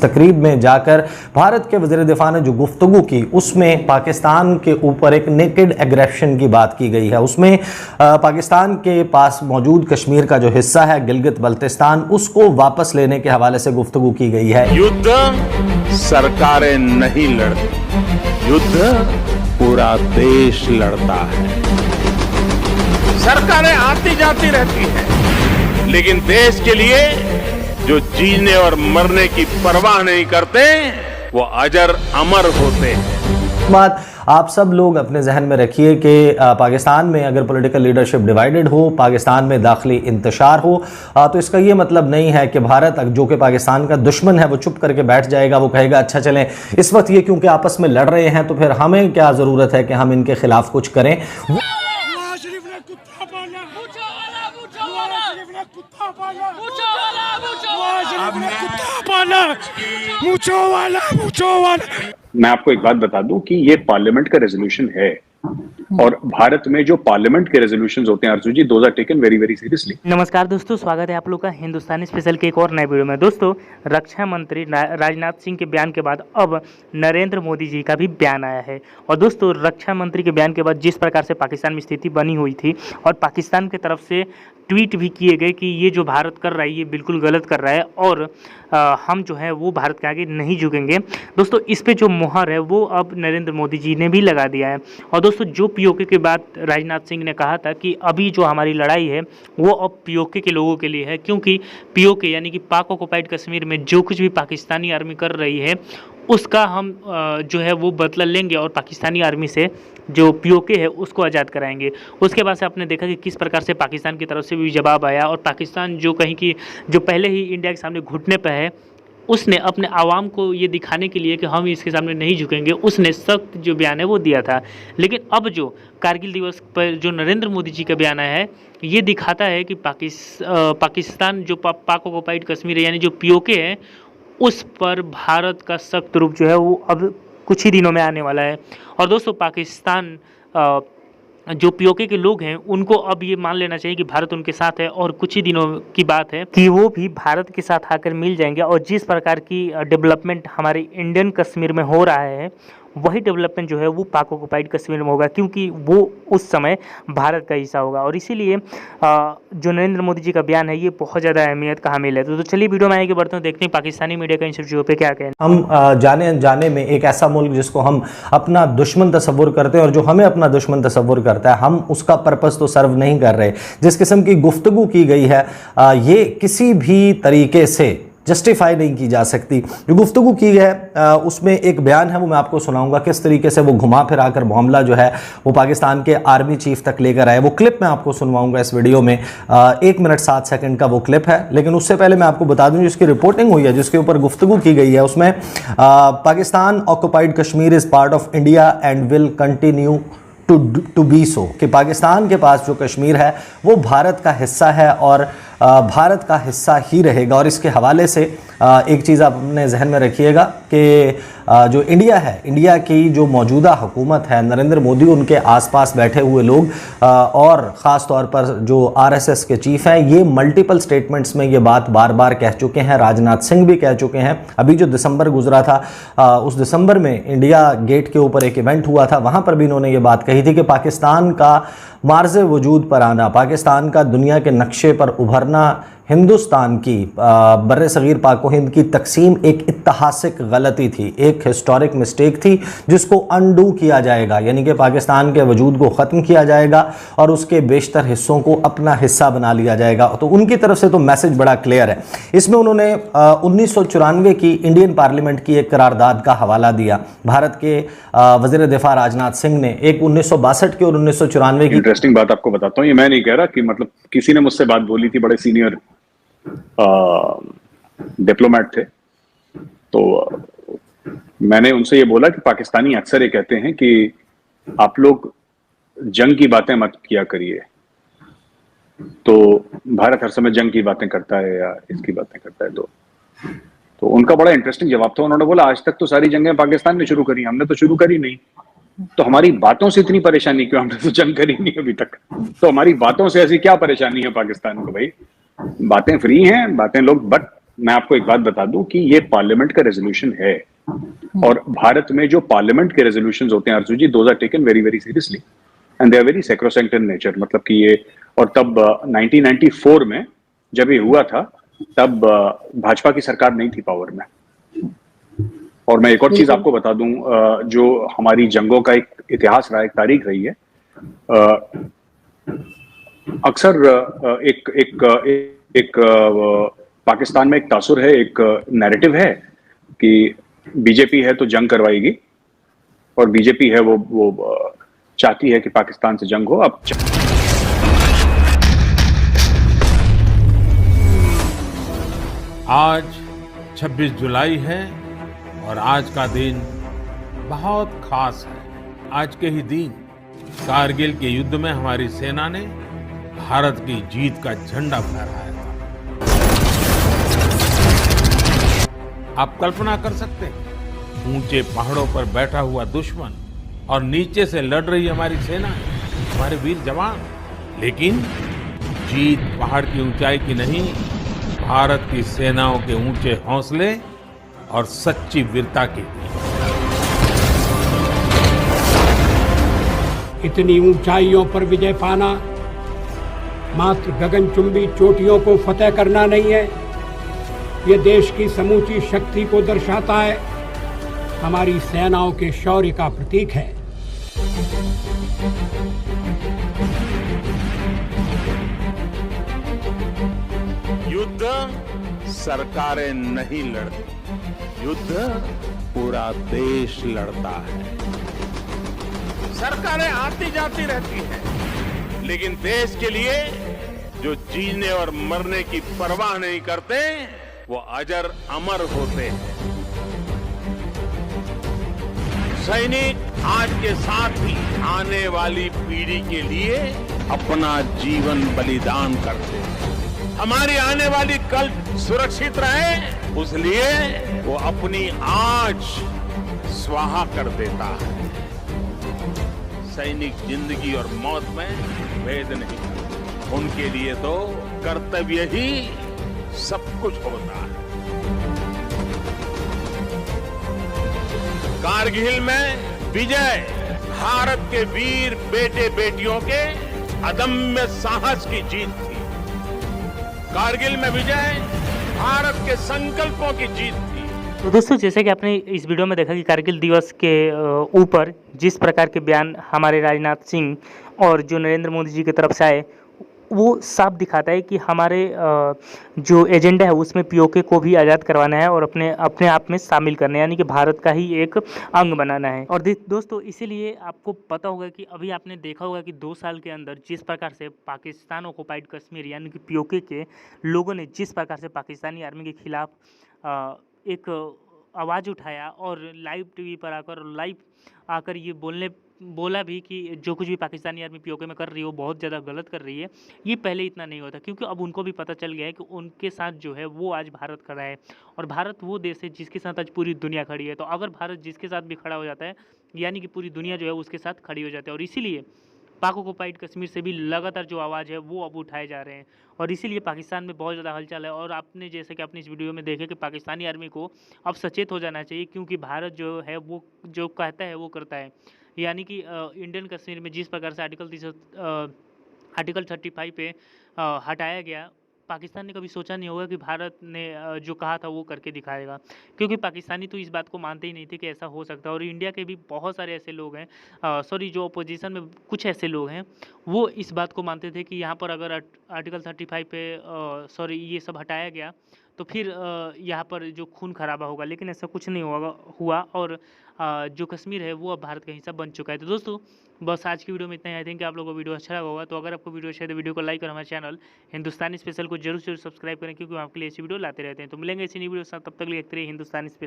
तकरीब में जाकर भारत के वज़ीर दिफा ने जो गुफ्तगू की उसमें पाकिस्तान के ऊपर एक नेकेड एग्रेशन की बात की गई है। उसमें पाकिस्तान के पास मौजूद कश्मीर का जो हिस्सा है गिलगित बल्तिस्तान, उसको वापस लेने के हवाले से गुफ्तगू की गई है। युद्ध सरकारें नहीं लड़ती, युद्ध पूरा देश लड़ता है। सरकारें आती जाती रहती हैं, लेकिन देश के लिए जो जीने और मरने की परवाह नहीं करते वो अजर अमर होते हैं। बात आप सब लोग अपने जहन में रखिए कि पाकिस्तान में अगर पॉलिटिकल लीडरशिप डिवाइडेड हो, पाकिस्तान में दाखिली इंतशार हो, तो इसका ये मतलब नहीं है कि भारत जो कि पाकिस्तान का दुश्मन है वो चुप करके बैठ जाएगा। वो कहेगा अच्छा चलें इस वक्त ये क्योंकि आपस में लड़ रहे हैं तो फिर हमें क्या ज़रूरत है कि हम इनके खिलाफ कुछ करें। मैं आपको एक बात बता दूं कि ये पार्लियामेंट का रेजोल्यूशन है और भारत में जो पार्लियामेंट के रेजोल्यूशंस होते हैं Arjun ji, those are taken very very seriously. नमस्कार दोस्तों, स्वागत है आप लोग का हिंदुस्तानी स्पेशल के एक और नए वीडियो में। दोस्तों, रक्षा मंत्री राजनाथ सिंह के बयान के बाद अब नरेंद्र मोदी जी का भी बयान आया है। और दोस्तों, रक्षा मंत्री के बयान के बाद जिस प्रकार से पाकिस्तान में स्थिति बनी हुई थी और पाकिस्तान की तरफ से ट्वीट भी किए गए कि ये जो भारत कर रहा है ये बिल्कुल गलत कर रहा है और हम जो है वो भारत के आगे नहीं झुकेंगे। दोस्तों, इस पे जो मुहर है वो अब नरेंद्र मोदी जी ने भी लगा दिया है। और दोस्तों, जो पीओके के बाद राजनाथ सिंह ने कहा था कि अभी जो हमारी लड़ाई है वो अब पीओके के लोगों के लिए है, क्योंकि पीओके यानी कि पाक ऑक्युपाइड कश्मीर में जो कुछ भी पाकिस्तानी आर्मी कर रही है उसका हम जो है वो बदला लेंगे और पाकिस्तानी आर्मी से जो पीओके है उसको आज़ाद कराएंगे। उसके बाद से आपने देखा कि किस प्रकार से पाकिस्तान की तरफ से भी जवाब आया और पाकिस्तान जो कहीं की जो पहले ही इंडिया के सामने घुटने पर है, उसने अपने आवाम को ये दिखाने के लिए कि हम इसके सामने नहीं झुकेंगे, उसने सख्त जो बयान है वो दिया था। लेकिन अब जो कारगिल दिवस पर जो नरेंद्र मोदी जी का बयान आया है ये दिखाता है कि पाकिस्तान जो पाक ऑक्युपाइड कश्मीर है यानी जो पीओके है उस पर भारत का सख्त रूप जो है वो अब कुछ ही दिनों में आने वाला है। और दोस्तों, पाकिस्तान जो पीओके के लोग हैं उनको अब ये मान लेना चाहिए कि भारत उनके साथ है और कुछ ही दिनों की बात है कि वो भी भारत के साथ आकर मिल जाएंगे। और जिस प्रकार की डेवलपमेंट हमारे इंडियन कश्मीर में हो रहा है वही डेवलपमेंट जो है वो पाक ऑक्युपाइड कश्मीर में होगा, क्योंकि वो उस समय भारत का हिस्सा होगा। और इसीलिए जो नरेंद्र मोदी जी का बयान है ये बहुत ज़्यादा अहमियत का हामिल है। तो चलिए वीडियो में आगे बढ़ते हैं, देखते हैं पाकिस्तानी मीडिया का इन सब चीज़ों पर क्या कहना। हम जाने अनजाने में एक ऐसा मुल्क जिसको हम अपना दुश्मन तस्वुर करते हैं और जो हमें अपना दुश्मन तस्वुर करता है, हम उसका पर्पस तो सर्व नहीं कर रहे। जिस किस्म की गुफ्तगू की गई है ये किसी भी तरीके से जस्टिफाई नहीं की जा सकती। जो गुफ्तगू की है उसमें एक बयान है वो मैं आपको सुनाऊंगा किस तरीके से वो घुमा फिरा कर मामला जो है वो पाकिस्तान के आर्मी चीफ तक लेकर आए। वो क्लिप मैं आपको सुनवाऊंगा इस वीडियो में। 1 मिनट 7 सेकंड का वो क्लिप है। लेकिन उससे पहले मैं आपको बता दूं जिसकी रिपोर्टिंग हुई है, जिसके ऊपर गुफ्तगू की गई है, उसमें Pakistan occupied Kashmir is part of India and will continue to be so, कि पाकिस्तान के पास जो कश्मीर है वो भारत का हिस्सा है और भारत का हिस्सा ही रहेगा। और इसके हवाले से एक चीज़ आप अपने जहन में रखिएगा कि जो इंडिया है, इंडिया की जो मौजूदा हुकूमत है, नरेंद्र मोदी, उनके आसपास बैठे हुए लोग और ख़ास तौर पर जो आरएसएस के चीफ हैं, ये मल्टीपल स्टेटमेंट्स में ये बात बार बार कह चुके हैं। राजनाथ सिंह भी कह चुके हैं। अभी जो दिसंबर गुजरा था उस दिसंबर में इंडिया गेट के ऊपर एक इवेंट हुआ था, वहाँ पर भी इन्होंने ये बात कही थी कि पाकिस्तान का मार्ज़ वजूद पर आना, पाकिस्तान का दुनिया के नक्शे पर उभरना, हिंदुस्तान की बर्रे सगीर पाक हिंद की तकसीम एक ऐतिहासिक गलती थी, एक हिस्टोरिक मिस्टेक थी जिसको अनडू किया जाएगा, यानी कि पाकिस्तान के वजूद को ख़त्म किया जाएगा और उसके बेशतर हिस्सों को अपना हिस्सा बना लिया जाएगा। तो उनकी तरफ से तो मैसेज बड़ा क्लियर है। इसमें उन्होंने 1994 की इंडियन पार्लियामेंट की एक करारदाद का हवाला दिया। भारत के वज़ीर दिफा राजनाथ सिंह ने एक 1962 की और 1994 की इंटरेस्टिंग बात आपको बताता हूँ। ये मैं नहीं कह रहा कि मतलब किसी ने मुझसे बात बोली थी, बड़े सीनियर डिप्लोमेट थे, तो मैंने उनसे ये बोला कि पाकिस्तानी अक्सर ये कहते हैं कि आप लोग जंग की बातें मत किया करिए। तो भारत हर समय जंग की बातें करता है या इसकी बातें करता है। तो उनका बड़ा इंटरेस्टिंग जवाब था। उन्होंने बोला आज तक तो सारी जंगें पाकिस्तान ने शुरू करी, हमने तो शुरू करी नहीं। तो हमारी बातों से इतनी परेशानी क्यों? हमने तो जंग करी नहीं अभी तक, तो हमारी बातों से ऐसी क्या परेशानी है पाकिस्तान को? भाई बातें फ्री हैं, बातें लोग, बट मैं आपको एक बात बता दूं कि ये पार्लियामेंट का रेजोल्यूशन है, और भारत में जो पार्लियामेंट के रेजोल्यूशंस होते हैं Arjun ji, those are taken very very seriously and they are very sacrosanct in nature. मतलब कि ये, और तब 1994 में जब ये हुआ था तब भाजपा की सरकार नहीं थी पावर में। और मैं एक और चीज आपको बता दूं, जो हमारी जंगों का एक इतिहास रहा, एक तारीख रही है, अक्सर एक एक एक पाकिस्तान में एक तासुर है, एक नैरेटिव है कि बीजेपी है तो जंग करवाएगी, और बीजेपी है वो चाहती है कि पाकिस्तान से जंग हो। अब आज 26 जुलाई है और आज का दिन बहुत खास है। आज के ही दिन कारगिल के युद्ध में हमारी सेना ने भारत की जीत का झंडा फहराया था। आप कल्पना कर सकते हैं, ऊंचे पहाड़ों पर बैठा हुआ दुश्मन और नीचे से लड़ रही हमारी सेना, हमारे वीर जवान। लेकिन जीत पहाड़ की ऊंचाई की नहीं, भारत की सेनाओं के ऊंचे हौसले और सच्ची वीरता की। इतनी ऊंचाइयों पर विजय पाना मात्र गगनचुंबी चोटियों को फतेह करना नहीं है, ये देश की समूची शक्ति को दर्शाता है, हमारी सेनाओं के शौर्य का प्रतीक है। युद्ध सरकारें नहीं लड़ती, युद्ध पूरा देश लड़ता है। सरकारें आती जाती रहती हैं, लेकिन देश के लिए जो जीने और मरने की परवाह नहीं करते, वो अजर अमर होते हैं। सैनिक आज के साथ ही आने वाली पीढ़ी के लिए अपना जीवन बलिदान करते हैं। हमारी आने वाली कल सुरक्षित रहे, उसलिए वो अपनी आज स्वाहा कर देता है। सैनिक जिंदगी और मौत में भेद नहीं करते, उनके लिए तो कर्तव्य ही सब कुछ होता है। कारगिल में विजय भारत के वीर बेटे बेटियों के अदम्य साहस की जीत थी। कारगिल में विजय भारत के संकल्पों की जीत थी। तो दोस्तों, जैसे कि आपने इस वीडियो में देखा कि कारगिल दिवस के ऊपर जिस प्रकार के बयान हमारे राजनाथ सिंह और जो नरेंद्र मोदी जी की तरफ से आए, वो साफ दिखाता है कि हमारे जो एजेंडा है उसमें पीओके को भी आज़ाद करवाना है और अपने आप में शामिल करना है, यानी कि भारत का ही एक अंग बनाना है। और दोस्तों, इसीलिए आपको पता होगा कि अभी आपने देखा होगा कि 2 साल के अंदर जिस प्रकार से पाकिस्तान ऑक्युपाइड कश्मीर यानी कि पीओके के लोगों ने जिस प्रकार से पाकिस्तानी आर्मी के खिलाफ एक आवाज़ उठाया और लाइव टीवी पर आकर ये बोला भी कि जो कुछ भी पाकिस्तानी आर्मी पीओके में कर रही है वो बहुत ज़्यादा गलत कर रही है। ये पहले इतना नहीं होता, क्योंकि अब उनको भी पता चल गया है कि उनके साथ जो है वो आज भारत खड़ा है, और भारत वो देश है जिसके साथ आज पूरी दुनिया खड़ी है। तो अगर भारत जिसके साथ भी खड़ा हो जाता है, यानी कि पूरी दुनिया जो है उसके साथ खड़ी हो जाती है। और इसीलिए पाक ऑक्युपाइड कश्मीर से भी लगातार जो आवाज़ है वो अब उठाए जा रहे हैं, और इसीलिए पाकिस्तान में बहुत ज़्यादा हलचल है। और आपने जैसे कि आपने इस वीडियो में देखे कि पाकिस्तानी आर्मी को अब सचेत हो जाना चाहिए, क्योंकि भारत जो है वो जो कहता है वो करता है। यानी कि इंडियन कश्मीर में जिस प्रकार से आर्टिकल 35 पे हटाया गया, पाकिस्तान ने कभी सोचा नहीं होगा कि भारत ने जो कहा था वो करके दिखाएगा, क्योंकि पाकिस्तानी तो इस बात को मानते ही नहीं थे कि ऐसा हो सकता है। और इंडिया के भी बहुत सारे ऐसे लोग हैं, जो अपोजिशन में कुछ ऐसे लोग हैं, वो इस बात को मानते थे कि यहाँ पर अगर आर्टिकल 35 पे ये सब हटाया गया तो फिर यहाँ पर जो खून खराबा होगा, लेकिन ऐसा कुछ नहीं हुआ और जो कश्मीर है वो अब भारत का हिस्सा बन चुका है। तो दोस्तों, बस आज की वीडियो में इतना ही। आई थिंक आप लोगों को वीडियो अच्छा लगा होगा। तो अगर आपको वीडियो अच्छा है तो वीडियो को लाइक और हमारे चैनल हिंदुस्तानी स्पेशल को जरूर सब्सक्राइब करें, क्योंकि हम आपके लिए ऐसी वीडियो लाते रहते हैं। तो मिलेंगे इसी नई वीडियो के साथ, तब तक देखते रहिए हिंदुस्तानी स्पेशल।